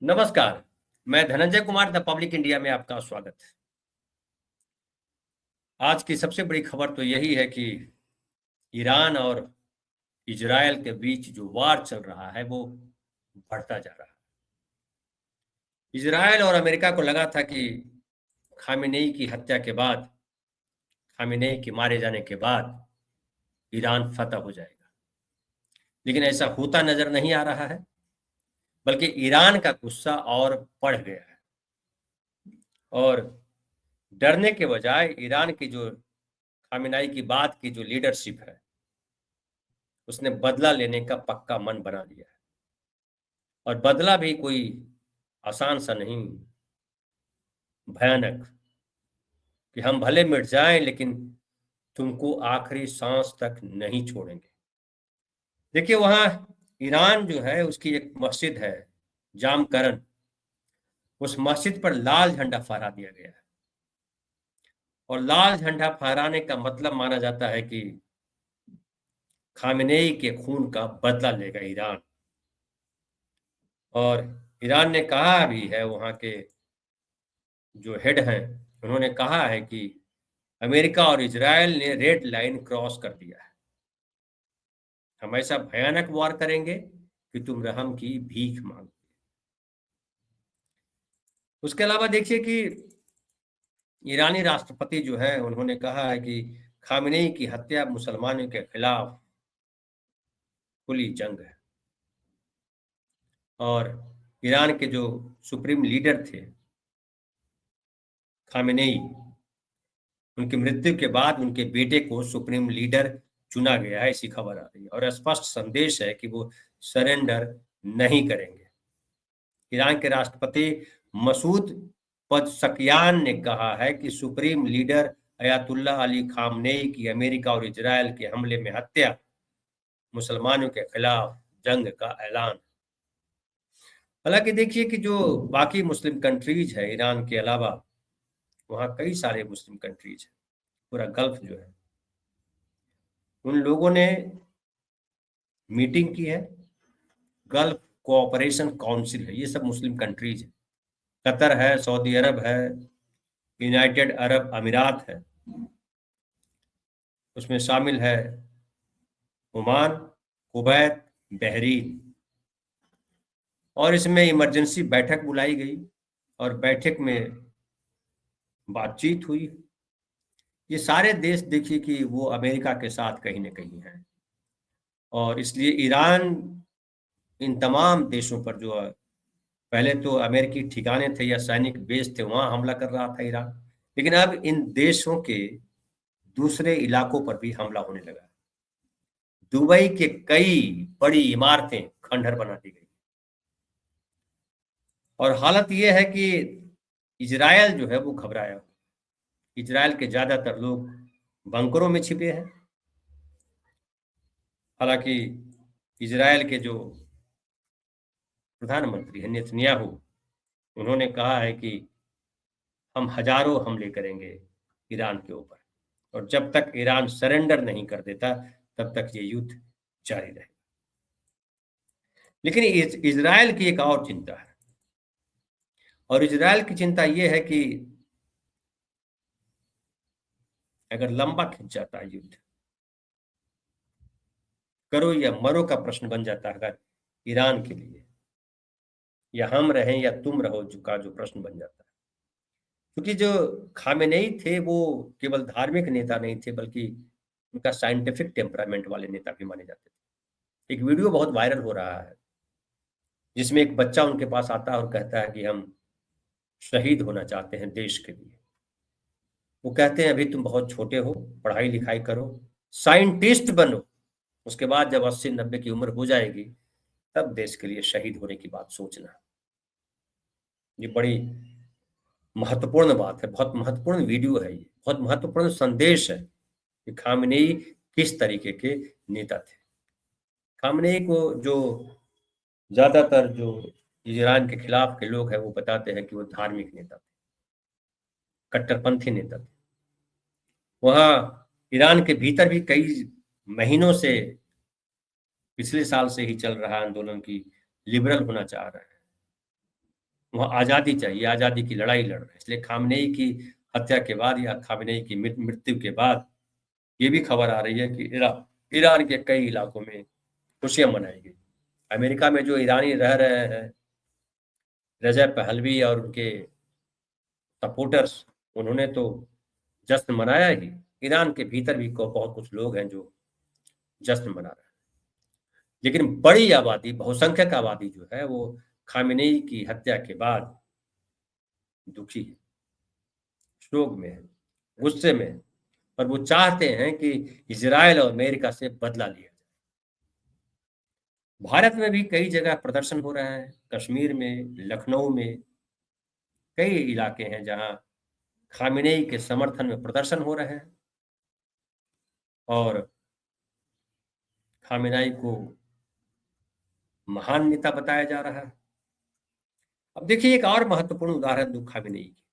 नमस्कार, मैं Dhananjay Kumar the public India में आपका स्वागत है। आज की सबसे बड़ी खबर तो यही है कि ईरान और इजरायल के बीच जो वार चल रहा है वो बढ़ता जा रहा है। इजरायल और अमेरिका को लगा था कि खामेनेई की हत्या के बाद, खामेनेई के मारे जाने के बाद ईरान फतह हो जाएगा, लेकिन ऐसा होता नजर नहीं आ रहा है, बल्कि ईरान का गुस्सा और बढ़ गया है और डरने के बजाय ईरान की जो खामेनेई की बात की जो लीडरशिप है, उसने बदला लेने का पक्का मन बना लिया है और बदला भी कोई आसान सा नहीं, भयानक, कि हम भले मिट जाएं लेकिन तुमको आखिरी सांस तक नहीं छोड़ेंगे। देखिए वहां ईरान जो है उसकी एक मस्जिद है, जामकरन, उस मस्जिद पर लाल झंडा फहरा दिया गया है और लाल झंडा फहराने का मतलब माना जाता है कि खामेनेई के खून का बदला लेगा ईरान। और ईरान ने कहा भी है, वहां के जो हेड हैं उन्होंने कहा है कि अमेरिका और इजरायल ने रेड लाइन क्रॉस कर दिया है। हम ऐसा भयानक वार करेंगे कि तुम रहम की भीख मांगो। उसके अलावा देखिए कि ईरानी राष्ट्रपति जो है उन्होंने कहा है कि खामेनेई की हत्या मुसलमानों के खिलाफ खुली जंग है। और ईरान के जो सुप्रीम लीडर थे खामेनेई, उनकी मृत्यु के बाद उनके बेटे को सुप्रीम लीडर चुना गया है, ऐसी खबर आ रही है और स्पष्ट संदेश है कि वो सरेंडर नहीं करेंगे। ईरान के राष्ट्रपति मसूद पज़ेश्कियान ने कहा है कि supreme leader Ayatollah Ali Khamenei की अमेरिका और इजरायल के हमले में हत्या मुसलमानों के खिलाफ जंग का ऐलान। हालांकि देखिए कि जो बाकी मुस्लिम कंट्रीज है ईरान के अलावा, वहाँ कई सारे मुस्लिम कंट्रीज है, पूरा गल्फ जो है, उन लोगों ने मीटिंग की है। गल्फ कोऑपरेशन काउंसिल है, ये सब मुस्लिम कंट्रीज है, कतर है, सऊदी अरब है, यूनाइटेड अरब अमीरात है, उसमें शामिल है ओमान, कुवैत, बहरीन। और इसमें इमरजेंसी बैठक बुलाई गई और बैठक में बातचीत हुई। ये सारे देश देखिए कि वो अमेरिका के साथ कहीं ना कहीं हैं और इसलिए ईरान इन तमाम देशों पर जो है, पहले तो अमेरिकी ठिकाने थे या सैनिक बेस थे, वहां हमला कर रहा था ईरान, लेकिन अब इन देशों के दूसरे इलाकों पर भी हमला होने लगा। दुबई के कई बड़ी इमारतें खंडहर बना दी गई और हालत यह है कि इजरायल जो है वो घबराया। इजरायल के ज्यादातर लोग बंकरों में छिपे हैं। हालांकि इजरायल के जो प्रधानमंत्री हैं नेतन्याहू, उन्होंने कहा है कि हम हजारों हमले करेंगे ईरान के ऊपर और जब तक ईरान सरेंडर नहीं कर देता तब तक ये युद्ध जारी रहेगा। लेकिन इजरायल की एक और चिंता है और इजरायल की चिंता ये है कि अगर लंबा खिंच जाता है युद्ध, करो या मरो का प्रश्न बन जाता है अगर ईरान के लिए, या हम रहें या तुम रहो जो प्रश्न बन जाता है। क्योंकि जो खामेनेई थे वो केवल धार्मिक नेता नहीं थे, बल्कि उनका साइंटिफिक टेम्परामेंट वाले नेता भी माने जाते थे। एक वीडियो बहुत वायरल हो रहा है जिसमें एक बच्चा उनके पास आता है और कहता है कि हम शहीद होना चाहते हैं देश के लिए। वो कहते हैं अभी तुम बहुत छोटे हो, पढ़ाई लिखाई करो, साइंटिस्ट बनो, उसके बाद जब 80-90 की उम्र हो जाएगी तब देश के लिए शहीद होने की बात सोचना। ये बड़ी महत्वपूर्ण बात है, बहुत महत्वपूर्ण वीडियो है, ये बहुत महत्वपूर्ण संदेश है कि खामनेई किस तरीके के नेता थे। खामनेई को जो ज्यादातर जो ईरान के खिलाफ के लोग हैं वो बताते हैं कि वो धार्मिक नेता थे, कट्टरपंथी नेता थे। वहां ईरान के भीतर भी कई महीनों से, पिछले साल से ही चल रहा आंदोलन की लिबरल होना चाह रहे हैं, वहाँ आज़ादी चाहिए, आज़ादी की लड़ाई लड़ रहे हैं। इसलिए खामनेई की हत्या के बाद या खामनेई की मृत्यु के बाद ये भी खबर आ रही है कि ईरान के कई इलाकों में खुशियाँ मनाई गई। अमेरिका में जो ईरानी रह रहे हैं, रजब पहलवी और उनके सपोर्टर्स, उन्होंने तो जश्न मनाया ही। ईरान के भीतर भी को बहुत कुछ लोग हैं जो जश्न मना रहे हैं। लेकिन बड़ी आबादी, बहुसंख्यक आबादी जो है वो खामेनेई की हत्या के बाद दुखी है, शोक में है, गुस्से में है। और वो चाहते हैं कि इजराइल और अमेरिका से बदला लिया जाए। भारत में भी कई जगह प्रदर्शन हो रहा है। कश्मीर में, लखनऊ में कई इलाके हैं जहां खामेनेई के समर्थन में प्रदर्शन हो रहे हैं और खामेनेई को महान नेता बताया जा रहा है। अब देखिए एक और महत्वपूर्ण उदाहरण दूं खामेनेई की।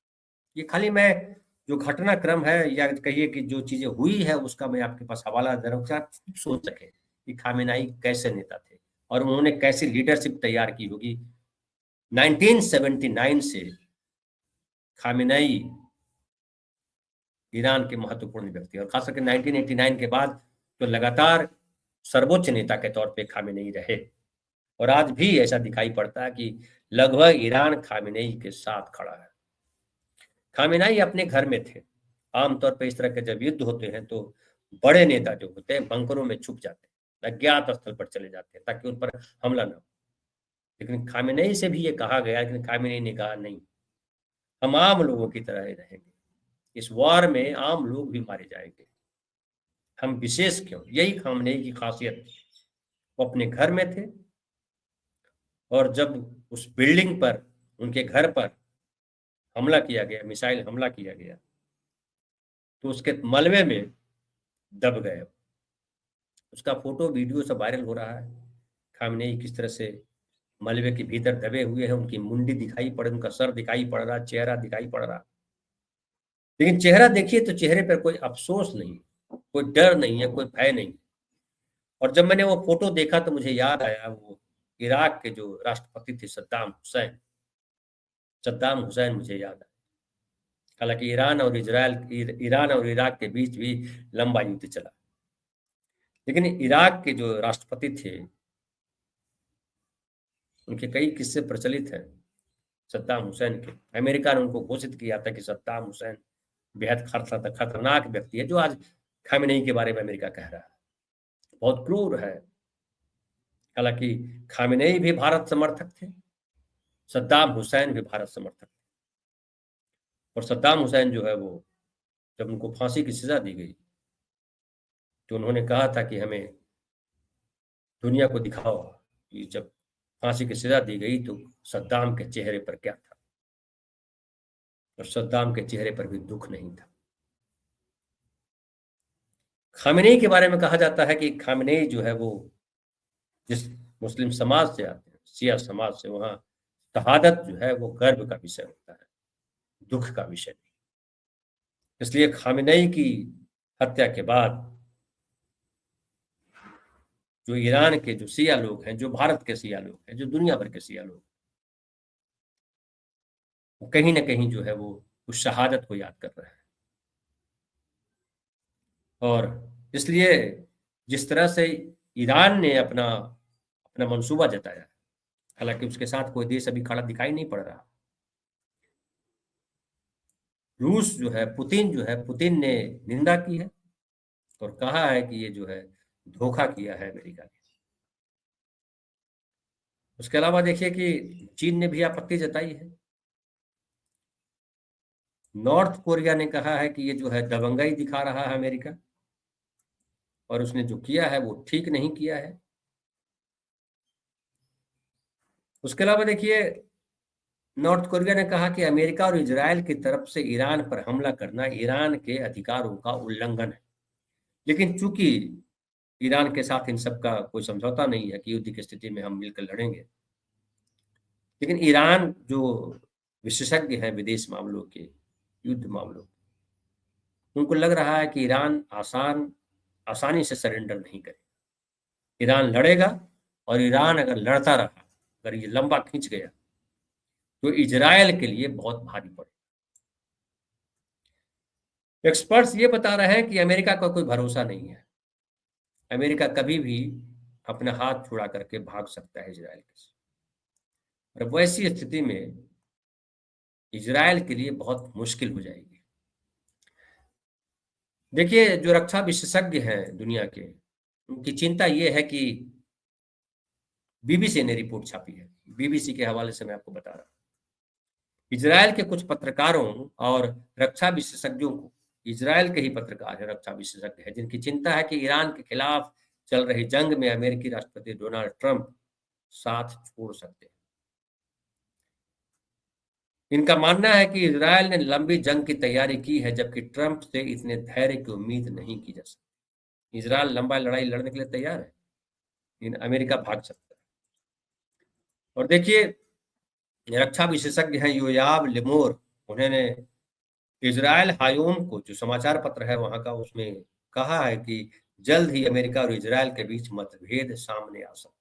ये खाली मैं जो घटनाक्रम है या कहिए कि जो चीजें हुई है उसका मैं आपके पास हवाला दे रहा हूं कि आप सोच सके कि खामेनेई कैसे नेता थे और उन्होंने कैसी लीडरशिप तैयार की होगी। 1979 से खामेनेई ईरान के महत्वपूर्ण व्यक्ति और खास करके 1989 के बाद तो लगातार सर्वोच्च नेता के तौर पे खामेनेई रहे। और आज भी ऐसा दिखाई पड़ता है कि लगभग ईरान खामेनेई के साथ खड़ा है। खामेनेई अपने घर में थे। आमतौर पर इस तरह के जब युद्ध होते हैं तो बड़े नेता जो होते हैं बंकरों में छुप जाते हैं, अज्ञात स्थल पर चले जाते हैं ताकि उन पर हमला न हो। लेकिन खामेनेई से भी ये कहा गया, लेकिन खामेनेई ने कहा नहीं, हम आम लोगों की तरह ही रहेंगे। इस वार में आम लोग भी मारे जाएंगे, हम विशेष क्यों? यही खामेनेई की खासियत थी। वो अपने घर में थे और जब उस बिल्डिंग पर, उनके घर पर हमला किया गया, मिसाइल हमला किया गया, तो उसके मलबे में दब गए। उसका फोटो वीडियो सब वायरल हो रहा है। खामनेई किस तरह से मलबे के भीतर दबे हुए हैं, उनकी मुंडी दिखाई पड़, उनका सर दिखाई पड़ रहा, चेहरा दिखाई पड़ रहा। लेकिन चेहरा देखिए तो चेहरे पर कोई अफसोस नहीं, कोई डर नहीं है, कोई भय नहीं। और जब मैंने वो फोटो देखा तो मुझे याद आया वो इराक के जो राष्ट्रपति थे सद्दाम हुसैन मुझे याद आया। हालांकि ईरान और इराक के बीच भी लंबा युद्ध चला, लेकिन इराक के जो राष्ट्रपति थे उनके कई किस्से प्रचलित हैं सद्दाम हुसैन के। अमेरिका ने उनको घोषित किया था कि सद्दाम हुसैन बेहद खतरनाक व्यक्ति है, जो आज खामेनेई के बारे में अमेरिका कह रहा है, बहुत क्रूर है। हालांकि खामेनेई भी भारत समर्थक थे, सद्दाम हुसैन भी भारत समर्थक थे। और सद्दाम हुसैन जो है वो, जब उनको फांसी की सजा दी गई तो उन्होंने कहा था कि हमें दुनिया को दिखाओ कि जब फांसी की सजा दी गई तो सद्दाम के चेहरे पर क्या था। और सद्दाम के चेहरे पर भी दुख नहीं था। खामेनेई के बारे में कहा जाता है कि खामेनेई जो है वो जिस मुस्लिम समाज से आते हैं, शिया समाज से, वहां शहादत जो है वो गर्व का विषय होता है, दुख का विषय नहीं। इसलिए खामेनेई की हत्या के बाद जो ईरान के जो शिया लोग हैं, जो भारत के शिया लोग हैं, जो दुनिया भर के शिया लोग, वो कहीं ना कहीं जो है वो उस शहादत को याद कर रहे हैं। और इसलिए जिस तरह से ईरान ने अपना अपना मंसूबा जताया, हालांकि उसके साथ कोई देश अभी खड़ा दिखाई नहीं पड़ रहा। रूस जो है, पुतिन ने निंदा की है और कहा है कि ये जो है धोखा किया है अमेरिका ने। उसके अलावा देखिए कि चीन ने भी आपत्ति जताई है। नॉर्थ कोरिया ने कहा है कि ये जो है दबंगाई दिखा रहा है अमेरिका, और उसने जो किया है वो ठीक नहीं किया है। उसके अलावा देखिए नॉर्थ कोरिया ने कहा कि अमेरिका और इजराइल की तरफ से ईरान पर हमला करना ईरान के अधिकारों का उल्लंघन है। लेकिन चूंकि ईरान के साथ इन सब का कोई समझौता नहीं है कि युद्ध की स्थिति में हम मिलकर लड़ेंगे, लेकिन ईरान जो विशेषज्ञ हैं विदेश मामलों के, युद्ध मामलों, उनको लग रहा है कि ईरान आसानी से सरेंडर नहीं करेगा। ईरान लड़ेगा, और ईरान अगर लड़ता रहा, अगर ये लंबा खींच गया, तो इजराइल के लिए बहुत भारी पड़े। एक्सपर्ट्स ये बता रहे हैं कि अमेरिका का कोई भरोसा नहीं है। अमेरिका कभी भी अपना हाथ छुड़ा करके भाग सकता है इजराइल के से। और वैसी स्थिति में इजराइल के लिए बहुत मुश्किल हो जाएगी। देखिए, जो रक्षा विशेषज्ञ हैं दुनिया के, उनकी चिंता ये है कि बीबीसी ने रिपोर्ट छापी है, बीबीसी के हवाले से मैं आपको बता रहा हूँ। इजराइल के कुछ पत्रकारों और रक्षा विशेषज्ञों को, इजराइल के ही पत्रकार हैं, रक्षा विशेषज्ञ हैं, जिनकी चिंता है कि ईरान के खिलाफ चल रही जंग में अमेरिकी राष्ट्रपति डोनाल्ड ट्रंप साथ छोड़ सकते हैं। इनका मानना है कि इजराइल ने लंबी जंग की तैयारी की है, जबकि ट्रंप से इतने धैर्य की उम्मीद नहीं की जा सकती। इजराइल लंबा लड़ाई लड़ने के लिए तैयार है, लेकिन अमेरिका भाग सकता है। और देखिए, रक्षा विशेषज्ञ हैं योयाव लिमोर, उन्होंने इजराइल हायोम को, जो समाचार पत्र है वहां का, उसमें कहा है कि जल्द ही अमेरिका और इजराइल के बीच मतभेद सामने आ सकते हैं।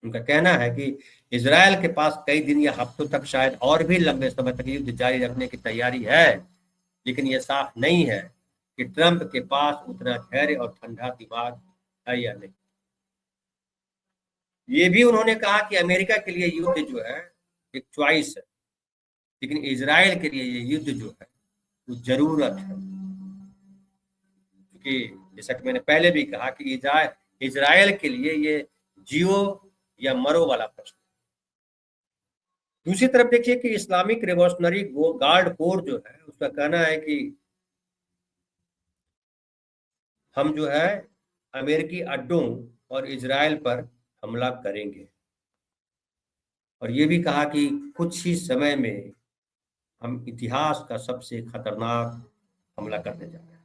उनका कहना है कि इजराइल के पास कई दिन या हफ्तों तक, शायद और भी लंबे समय तक युद्ध जारी रखने की तैयारी है, लेकिन यह साफ नहीं है कि ट्रंप के पास उतना धैर्य और ठंडा दिमाग है या नहीं। ये भी उन्होंने कहा कि अमेरिका के लिए युद्ध जो है एक च्वाइस है, लेकिन इजराइल के लिए ये युद्ध जो है वो जरूरत है। क्योंकि जैसा कि मैंने पहले भी कहा कि इजराइल के लिए ये जियो या मरो वाला प्रश्न। दूसरी तरफ देखिए कि इस्लामिक रिवॉल्यूशनरी गार्ड कोर जो है, उसका कहना है कि हम जो है अमेरिकी अड्डों और इजराइल पर हमला करेंगे। और ये भी कहा कि कुछ ही समय में हम इतिहास का सबसे खतरनाक हमला करने जा रहे हैं।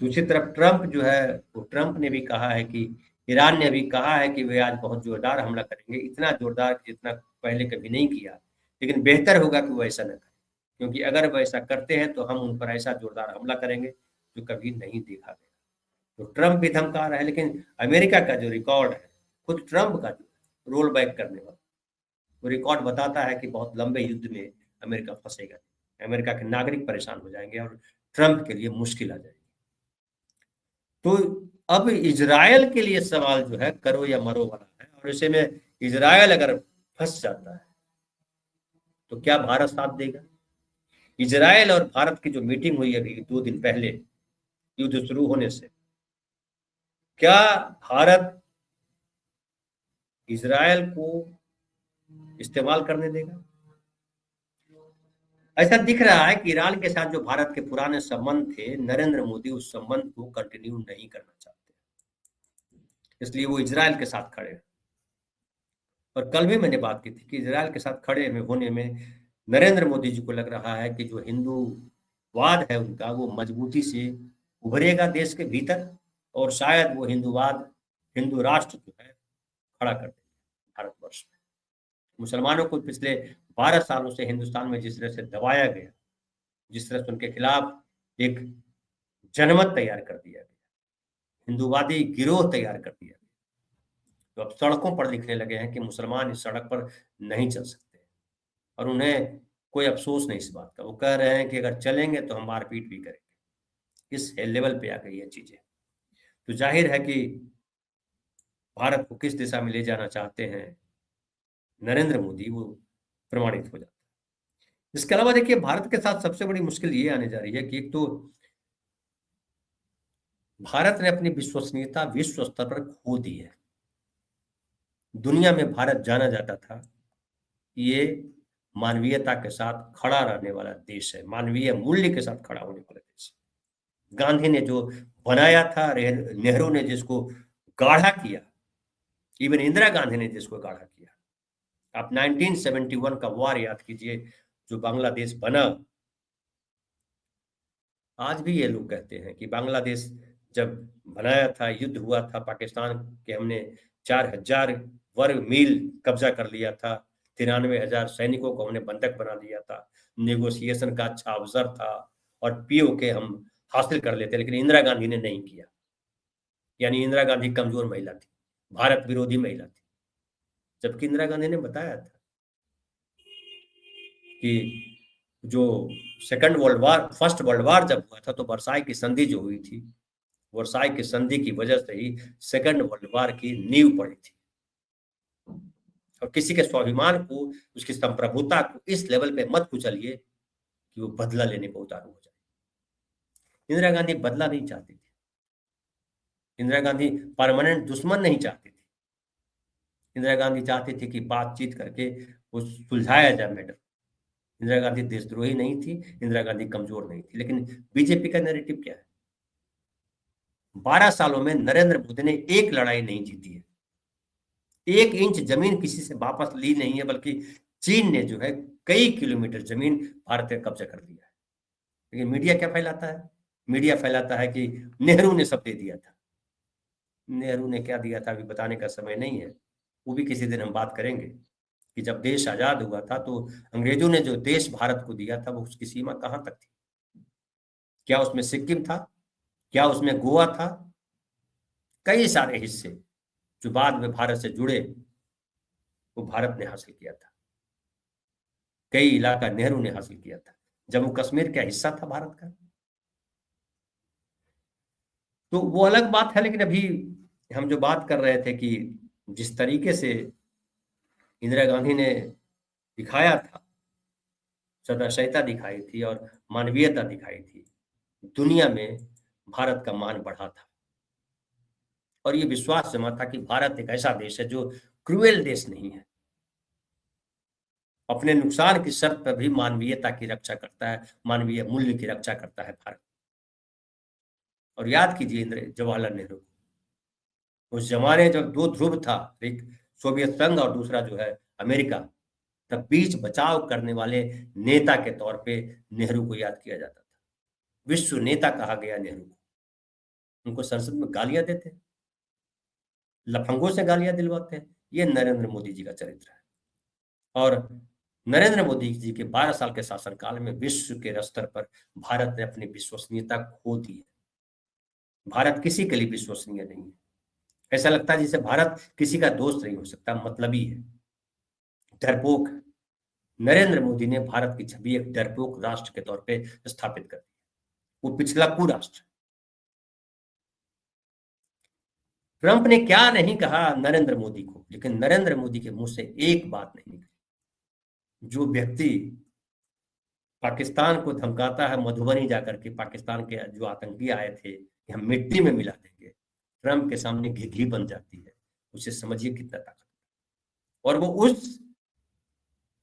दूसरी तरफ ट्रंप जो है, वो ट्रंप ने भी कहा है कि ईरान ने भी कहा है कि वे आज बहुत जोरदार हमला करेंगे, इतना जोरदार कि जितना पहले कभी नहीं किया, लेकिन बेहतर होगा कि वो ऐसा न करें, क्योंकि अगर वो ऐसा करते हैं तो हम उन पर ऐसा जोरदार हमला करेंगे जो कभी नहीं देखा गया। तो ट्रंप भी धमका रहा है, लेकिन अमेरिका का जो रिकॉर्ड है, खुद ट्रंप का जो रोल बैक करने वाला, वो रिकॉर्ड बताता है कि बहुत लंबे युद्ध में अमेरिका फंसेगा, अमेरिका के नागरिक परेशान हो जाएंगे और ट्रंप के लिए मुश्किल आ जाएगी। तो अब इजराइल के लिए सवाल जो है करो या मरो वाला है, और इसे में इजराइल अगर फंस जाता है तो क्या भारत साथ देगा? इजराइल और भारत की जो मीटिंग हुई अभी 2 दिन पहले युद्ध शुरू होने से, क्या भारत इजराइल को इस्तेमाल करने देगा? ऐसा दिख रहा है कि ईरान के साथ जो भारत के पुराने संबंध थे, नरेंद्र मोदी उस संबंध को कंटिन्यू नहीं करना चाहते, इसलिए वो इजराइल के साथ खड़े हैं। और कल भी मैंने बात की थी कि इजराइल के साथ खड़े में होने में नरेंद्र मोदी जी को लग रहा है कि जो हिंदूवाद है उनका, वो मजबूती से उभरेगा देश के भीतर, और शायद वो हिंदूवाद, हिंदू राष्ट्र जो है खड़ा कर देंगे भारतवर्ष में। मुसलमानों को पिछले 12 सालों से हिंदुस्तान में जिस तरह से दबाया गया, जिस तरह से उनके खिलाफ एक जनमत तैयार कर दिया गया, हिंदूवादी गिरोह तैयार कर दिया गया, तो अब सड़कों पर लिखने लगे हैं कि मुसलमान इस सड़क पर नहीं चल सकते, और उन्हें कोई अफसोस नहीं इस बात का। वो कह रहे हैं कि अगर चलेंगे तो हम मारपीट भी करेंगे। इस लेवल पे आ गई है चीजें। तो जाहिर है कि भारत को किस दिशा में ले जाना चाहते हैं नरेंद्र मोदी, वो प्रमाणित हो जाता है। इसके अलावा देखिए, भारत के साथ सबसे बड़ी मुश्किल ये आने जा रही है कि एक तो भारत ने अपनी विश्वसनीयता विश्व स्तर पर खो दी है। दुनिया में भारत जाना जाता था, ये मानवीयता के साथ खड़ा रहने वाला देश है, मानवीय मूल्य के साथ खड़ा होने वाला देश है। गांधी ने जो बनाया था, नेहरू ने जिसको गाढ़ा किया, इवन इंदिरा गांधी ने जिसको गाढ़ा किया। आप 1971 का वार याद कीजिए, जो बांग्लादेश बना। आज भी ये लोग कहते हैं कि बांग्लादेश जब बनाया था, युद्ध हुआ था, पाकिस्तान के हमने 4,000 वर्ग मील कब्जा कर लिया था, 93,000 सैनिकों को हमने बंधक बना लिया था, नेगोशिएशन का अच्छा अवसर था, और पीओके हम हासिल कर लेते, लेकिन इंदिरा गांधी ने नहीं किया। यानी इंदिरा गांधी कमजोर महिला थी, भारत विरोधी महिला थी, जबकि इंदिरा गांधी ने बताया था कि जो second world war, first world war जब हुआ था तो वर्साई की संधि जो हुई थी, वर्साई की संधि की वजह से ही सेकंड वर्ल्ड वार की नींव पड़ी थी। और किसी के स्वाभिमान को, उसकी संप्रभुता को इस लेवल पे मत कुचलिए कि वो बदला लेने को उतारू हो जाए। इंदिरा गांधी बदला नहीं चाहती थी। इंदिरा गांधी परमानेंट दुश्मन नहीं चाहती थी। इंदिरा गांधी चाहती थी कि बातचीत करके वो सुलझाया जाए मैटर। इंदिरा गांधी देशद्रोही नहीं थी, इंदिरा गांधी कमजोर नहीं थी। लेकिन बीजेपी का नैरेटिव क्या है? 12 सालों में नरेंद्र मोदी ने एक लड़ाई नहीं जीती है, 1 इंच जमीन किसी से वापस ली नहीं है, बल्कि चीन ने जो है कई किलोमीटर जमीन भारत का कब्जा कर लिया है। लेकिन मीडिया क्या फैलाता है? मीडिया फैलाता है कि नेहरू ने सब दे दिया था। नेहरू ने क्या दिया था अभी बताने का समय नहीं है, वो भी किसी दिन हम बात करेंगे कि जब देश आजाद हुआ था तो अंग्रेजों ने जो देश भारत को दिया था वो उसकी सीमा कहां तक थी? क्या उसमें सिक्किम था? क्या उसमें गोवा था? कई सारे हिस्से जो बाद में भारत से जुड़े वो भारत ने हासिल किया था। कई इलाका नेहरू ने हासिल किया था। जम्मू कश्मीर क्या हिस्सा था भारत का? तो वो अलग बात है। लेकिन अभी हम जो बात कर रहे थे कि जिस तरीके से इंदिरा गांधी ने दिखाया था, सदाशयता दिखाई थी और मानवीयता दिखाई थी, दुनिया में भारत का मान बढ़ा था। और ये विश्वास जमा था कि भारत एक ऐसा देश है जो क्रूएल देश नहीं है। अपने नुकसान की शर्त पर भी मानवीयता की रक्षा करता है, मानवीय मूल्य की रक्षा करता है भारत। और याद कीजिए जवाहरलाल नेहरू को, उस जमाने जब दो ध्रुव था, एक सोवियत संघ और दूसरा जो है अमेरिका, तब बीच बचाव करने वाले नेता के तौर पे नेहरू को याद किया जाता था। विश्व नेता कहा गया नेहरू को। उनको संसद में गालियां देते हैं, लफंगों से गालियां दिलवाते हैं। ये नरेंद्र मोदी जी का चरित्र है। और नरेंद्र मोदी जी के 12 साल के शासनकाल में विश्व के स्तर पर भारत ने अपनी विश्वसनीयता खो दी है। भारत किसी के लिए विश्वसनीय नहीं है। ऐसा लगता है जैसे भारत किसी का दोस्त नहीं हो सकता, मतलबी है, डरपोक है। नरेंद्र मोदी ने भारत की छवि एक डरपोक राष्ट्र के तौर पे स्थापित कर दी। वो पिछला राष्ट्र। ट्रंप ने क्या नहीं कहा नरेंद्र मोदी को, लेकिन नरेंद्र मोदी के मुंह से एक बात नहीं निकली। जो व्यक्ति पाकिस्तान को धमकाता है, मधुबनी जाकर के पाकिस्तान के जो आतंकी आए थे कि हम मिट्टी में मिला देंगे, ट्रंप के सामने घी बन जाती है। उसे समझिए कितना ताकत। और वो उस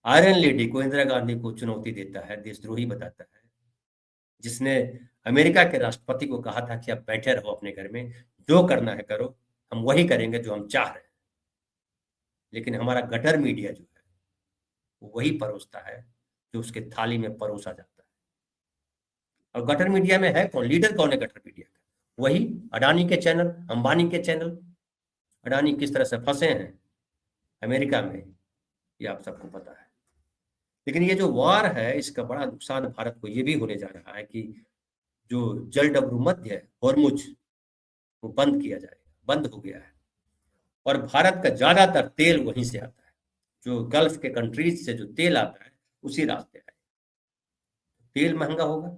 आयरन लेडी को, इंदिरा गांधी को चुनौती देता है, देशद्रोही बताता है, जिसने अमेरिका के राष्ट्रपति को कहा था कि आप बैठे रहो अपने घर में, जो करना है करो, हम वही करेंगे जो हम चाह रहे हैं। लेकिन हमारा गटर मीडिया जो है वो वही परोसता है जो उसके थाली में परोसा जाता है। और गटर मीडिया में है कौन? लीडर कौन है गटर मीडिया का? वही अडानी के चैनल, अंबानी के चैनल। अडानी किस तरह से फंसे हैं अमेरिका में, ये आप सबको पता है। लेकिन ये जो वॉर है, इसका बड़ा नुकसान भारत को ये भी होने जा रहा है कि जो जल डब्रू मध्य है, हॉर्मुज, वो बंद किया जाएगा, बंद हो गया है। और भारत का ज्यादातर तेल वहीं से आता है। जो गल्फ के कंट्रीज से जो तेल आता है उसी रास्ते है। तेल महंगा होगा।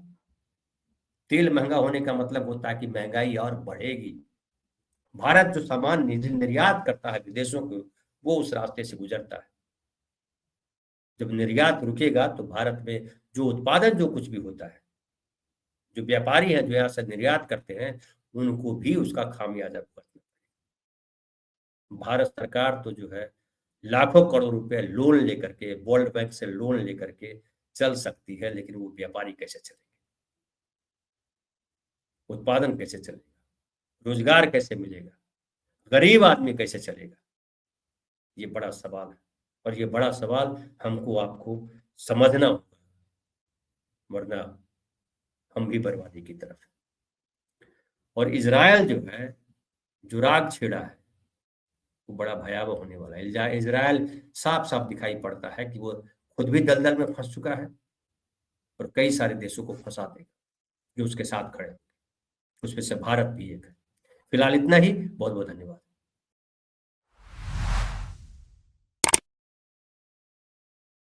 तेल महंगा होने का मतलब होता है कि महंगाई और बढ़ेगी। भारत जो सामान निर्यात करता है विदेशों को, वो उस रास्ते से गुजरता है। जब निर्यात रुकेगा तो भारत में जो उत्पादन जो कुछ भी होता है, जो व्यापारी है जो यहाँ से निर्यात करते हैं, उनको भी उसका खामियाजा भुगतना। भारत सरकार तो जो है लाखों करोड़ रुपए लोन लेकर के, वर्ल्ड बैंक से लोन लेकर के चल सकती है, लेकिन वो व्यापारी कैसे चलेंगे? उत्पादन कैसे चलेगा? रोजगार कैसे मिलेगा? गरीब आदमी कैसे चलेगा? ये बड़ा सवाल है। और ये बड़ा सवाल हमको आपको समझना होगा, वरना हम भी बर्बादी की तरफ हैं। और इजरायल जो है, जो राग छेड़ा है, वो बड़ा भयावह होने वाला है। इजरायल साफ साफ दिखाई पड़ता है कि वो खुद भी दलदल में फंस चुका है और कई सारे देशों को फंसा देगा जो उसके साथ खड़े हैं। उसमें से भारत भी एक है। फिलहाल इतना ही। बहुत बहुत धन्यवाद।